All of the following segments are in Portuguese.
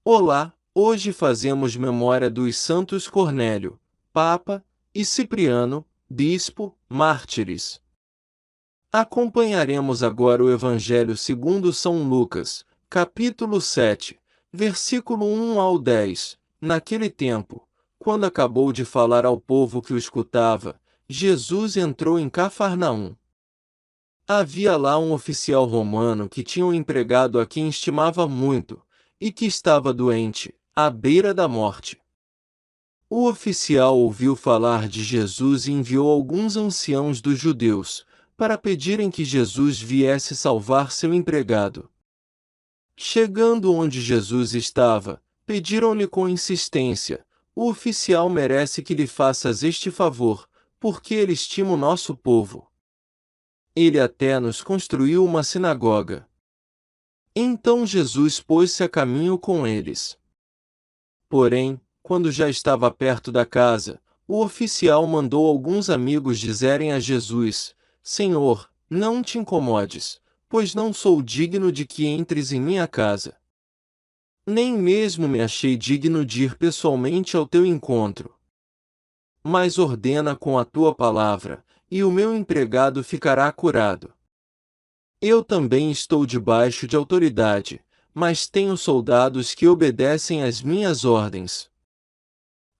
Olá, hoje fazemos memória dos santos Cornélio, Papa, e Cipriano, Bispo, mártires. Acompanharemos agora o Evangelho segundo São Lucas, capítulo 7, versículo 1 ao 10. Naquele tempo, quando acabou de falar ao povo que o escutava, Jesus entrou em Cafarnaum. Havia lá um oficial romano que tinha um empregado a quem estimava muito, e que estava doente, à beira da morte. O oficial ouviu falar de Jesus e enviou alguns anciãos dos judeus, para pedirem que Jesus viesse salvar seu empregado. Chegando onde Jesus estava, pediram-lhe com insistência: o oficial merece que lhe faças este favor, porque ele estima o nosso povo. Ele até nos construiu uma sinagoga. Então Jesus pôs-se a caminho com eles. Porém, quando já estava perto da casa, o oficial mandou alguns amigos dizerem a Jesus: Senhor, não te incomodes, pois não sou digno de que entres em minha casa. Nem mesmo me achei digno de ir pessoalmente ao teu encontro. Mas ordena com a tua palavra, e o meu empregado ficará curado. Eu também estou debaixo de autoridade, mas tenho soldados que obedecem às minhas ordens.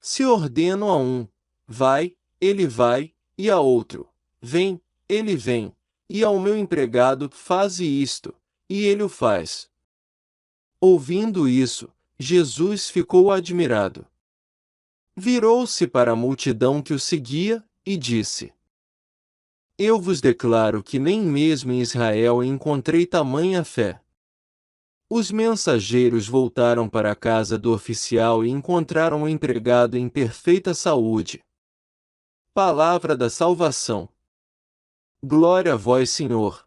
Se ordeno a um, vai, e a outro, vem, ele vem, e ao meu empregado, faze isto, e ele o faz. Ouvindo isso, Jesus ficou admirado. Virou-se para a multidão que o seguia, e disse: Eu vos declaro que nem mesmo em Israel encontrei tamanha fé. Os mensageiros voltaram para a casa do oficial e encontraram o empregado em perfeita saúde. Palavra da salvação. Glória a vós, Senhor.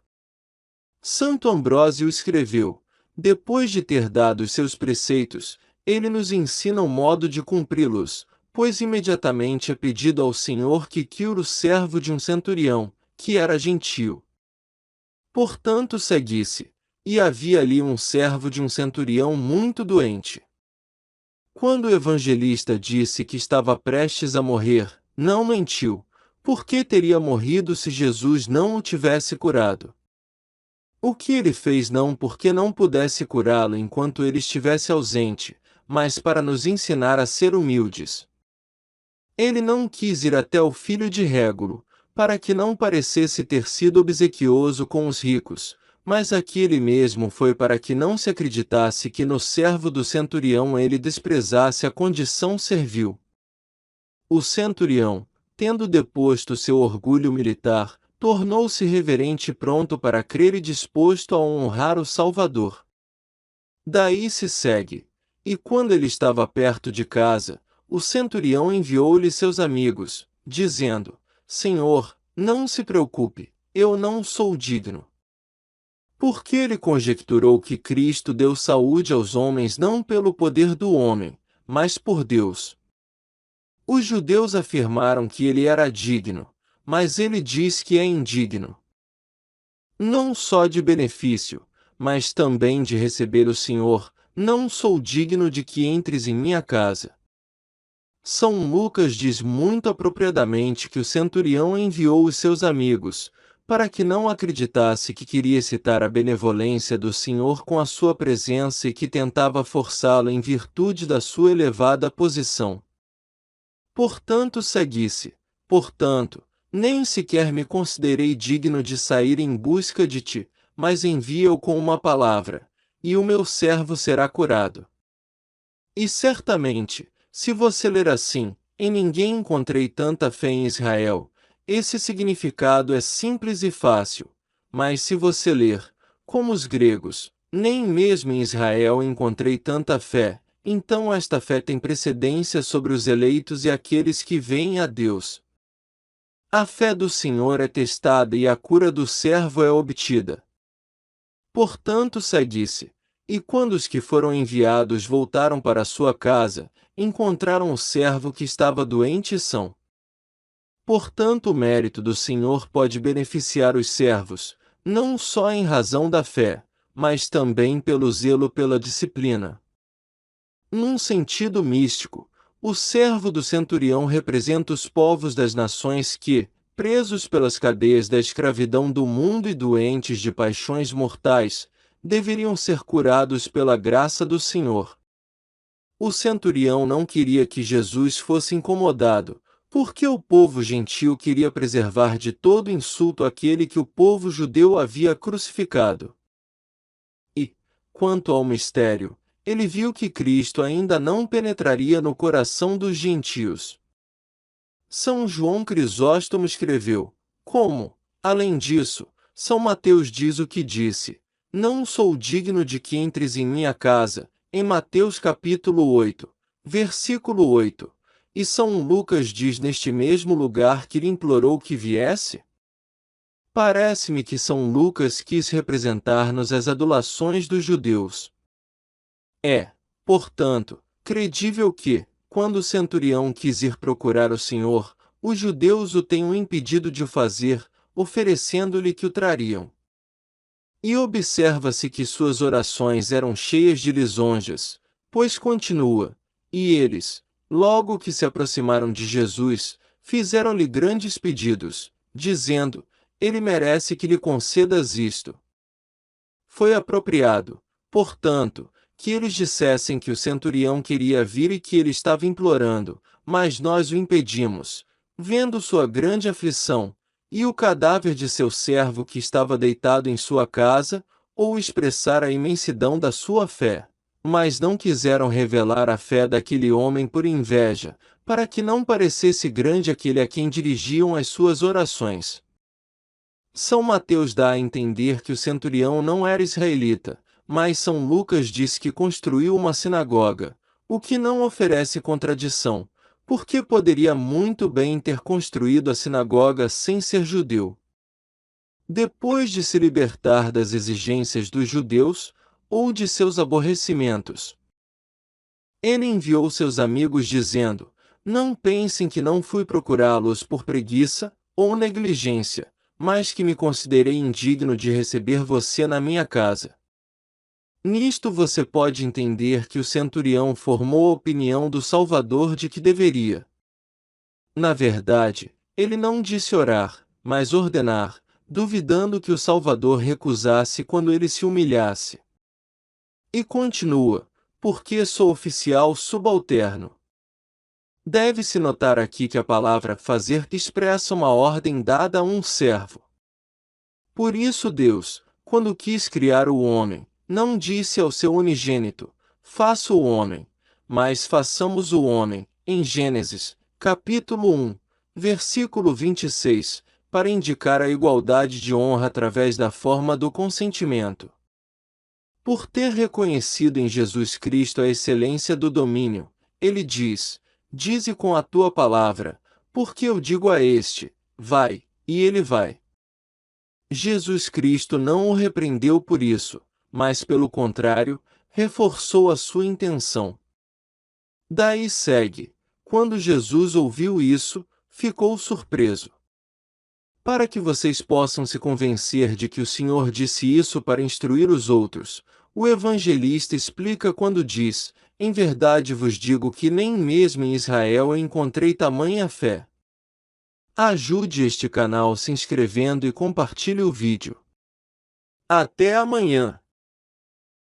Santo Ambrósio escreveu: depois de ter dado os seus preceitos, ele nos ensina o modo de cumpri-los, pois imediatamente é pedido ao Senhor que Quiro, servo de um centurião, que era gentio. Portanto seguisse, e havia ali um servo de um centurião muito doente. Quando o evangelista disse que estava prestes a morrer, não mentiu, porque teria morrido se Jesus não o tivesse curado. O que ele fez não porque não pudesse curá-lo enquanto ele estivesse ausente, mas para nos ensinar a ser humildes. Ele não quis ir até o filho de Régulo, para que não parecesse ter sido obsequioso com os ricos, mas aqui ele mesmo foi para que não se acreditasse que no servo do centurião ele desprezasse a condição servil. O centurião, tendo deposto seu orgulho militar, tornou-se reverente e pronto para crer e disposto a honrar o Salvador. Daí se segue. E quando ele estava perto de casa, o centurião enviou-lhe seus amigos, dizendo: Senhor, não se preocupe, eu não sou digno. Porque ele conjecturou que Cristo deu saúde aos homens não pelo poder do homem, mas por Deus. Os judeus afirmaram que ele era digno, mas ele diz que é indigno. Não só de benefício, mas também de receber o Senhor, não sou digno de que entres em minha casa. São Lucas diz muito apropriadamente que o centurião enviou os seus amigos, para que não acreditasse que queria excitar a benevolência do Senhor com a sua presença e que tentava forçá-lo em virtude da sua elevada posição. Portanto seguisse, nem sequer me considerei digno de sair em busca de ti, mas envia-o com uma palavra, e o meu servo será curado. E certamente, se você ler assim, em ninguém encontrei tanta fé em Israel, esse significado é simples e fácil, mas se você ler, como os gregos, nem mesmo em Israel encontrei tanta fé, então esta fé tem precedência sobre os eleitos e aqueles que veem a Deus. A fé do Senhor é testada e a cura do servo é obtida. Portanto segue-se. E quando os que foram enviados voltaram para sua casa, encontraram o servo que estava doente e são. Portanto o mérito do Senhor pode beneficiar os servos, não só em razão da fé, mas também pelo zelo pela disciplina. Num sentido místico, o servo do centurião representa os povos das nações que, presos pelas cadeias da escravidão do mundo e doentes de paixões mortais, deveriam ser curados pela graça do Senhor. O centurião não queria que Jesus fosse incomodado, porque o povo gentil queria preservar de todo insulto aquele que o povo judeu havia crucificado. E, quanto ao mistério, ele viu que Cristo ainda não penetraria no coração dos gentios. São João Crisóstomo escreveu: como, além disso, São Mateus diz o que disse: não sou digno de que entres em minha casa, em Mateus capítulo 8, versículo 8. E São Lucas diz neste mesmo lugar que lhe implorou que viesse? Parece-me que São Lucas quis representar-nos as adulações dos judeus. É, portanto, credível que, quando o centurião quis ir procurar o Senhor, os judeus o tenham impedido de o fazer, oferecendo-lhe que o trariam. E observa-se que suas orações eram cheias de lisonjas, pois continua: e eles, logo que se aproximaram de Jesus, fizeram-lhe grandes pedidos, dizendo: ele merece que lhe concedas isto. Foi apropriado, portanto, que eles dissessem que o centurião queria vir e que ele estava implorando, mas nós o impedimos, vendo sua grande aflição, e o cadáver de seu servo que estava deitado em sua casa, ou expressar a imensidão da sua fé. Mas não quiseram revelar a fé daquele homem por inveja, para que não parecesse grande aquele a quem dirigiam as suas orações. São Mateus dá a entender que o centurião não era israelita, mas São Lucas diz que construiu uma sinagoga, o que não oferece contradição, porque poderia muito bem ter construído a sinagoga sem ser judeu. Depois de se libertar das exigências dos judeus, ou de seus aborrecimentos, ele enviou seus amigos dizendo: não pensem que não fui procurá-los por preguiça ou negligência, mas que me considerei indigno de receber você na minha casa. Nisto você pode entender que o centurião formou a opinião do Salvador de que deveria. Na verdade, ele não disse orar, mas ordenar, duvidando que o Salvador recusasse quando ele se humilhasse. E continua: porque sou oficial subalterno. Deve-se notar aqui que a palavra fazer expressa uma ordem dada a um servo. Por isso Deus, quando quis criar o homem, não disse ao seu unigênito: faça o homem, mas façamos o homem, em Gênesis, capítulo 1, versículo 26, para indicar a igualdade de honra através da forma do consentimento. Por ter reconhecido em Jesus Cristo a excelência do domínio, ele diz: dize com a tua palavra, porque eu digo a este: vai, e ele vai. Jesus Cristo não o repreendeu por isso, mas pelo contrário, reforçou a sua intenção. Daí segue: quando Jesus ouviu isso, ficou surpreso. Para que vocês possam se convencer de que o Senhor disse isso para instruir os outros, o evangelista explica quando diz: em verdade vos digo que nem mesmo em Israel eu encontrei tamanha fé. Ajude este canal se inscrevendo e compartilhe o vídeo. Até amanhã!